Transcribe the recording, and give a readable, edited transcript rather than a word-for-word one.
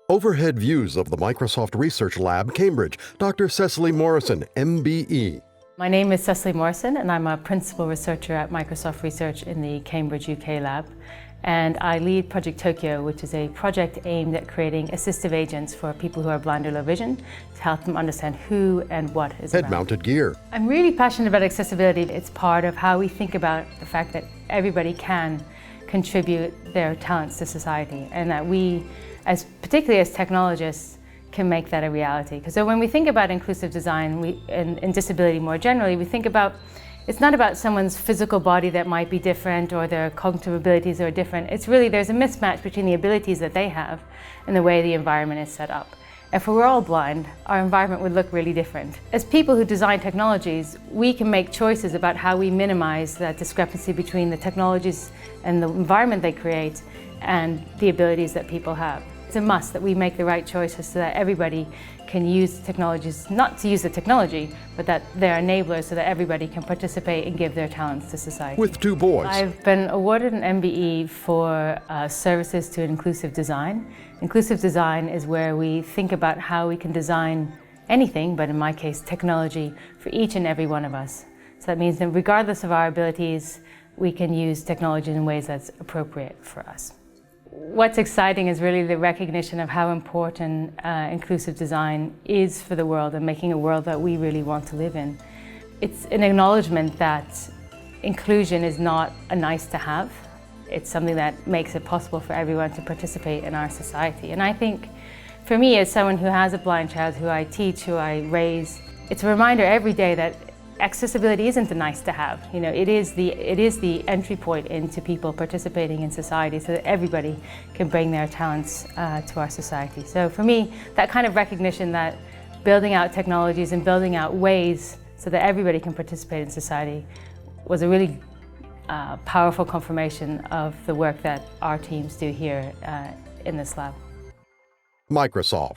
Overhead views of the Microsoft Research Lab, Cambridge. Dr. Cecily Morrison, MBE. My name is Cecily Morrison and I'm a principal researcher at Microsoft Research in the Cambridge UK lab. And I lead Project Tokyo, which is a project aimed at creating assistive agents for people who are blind or low vision to help them understand who and what is around. Head-mounted gear. I'm really passionate about accessibility. It's part of how we think about the fact that everybody can contribute their talents to society, and that we, particularly as technologists, can make that a reality. So when we think about inclusive design and disability more generally, we think about it's not about someone's physical body that might be different or their cognitive abilities are different. It's really there's a mismatch between the abilities that they have and the way the environment is set up. If we were all blind, our environment would look really different. As people who design technologies, we can make choices about how we minimize that discrepancy between the technologies and the environment they create and the abilities that people have. It's a must that we make the right choices so that everybody can use technologies, not to use the technology, but that they're enablers so that everybody can participate and give their talents to society. With 2 boys. I've been awarded an MBE for services to inclusive design. Inclusive design is where we think about how we can design anything, but in my case, technology, for each and every one of us. So that means that regardless of our abilities, we can use technology in ways that's appropriate for us. What's exciting is really the recognition of how important inclusive design is for the world and making a world that we really want to live in. It's an acknowledgement that inclusion is not a nice to have. It's something that makes it possible for everyone to participate in our society. And I think for me, as someone who has a blind child, who I teach, who I raise, it's a reminder every day that accessibility isn't a nice to have. You know, it is the entry point into people participating in society so that everybody can bring their talents to our society. So for me, that kind of recognition that building out technologies and building out ways so that everybody can participate in society was a really powerful confirmation of the work that our teams do here in this lab. Microsoft.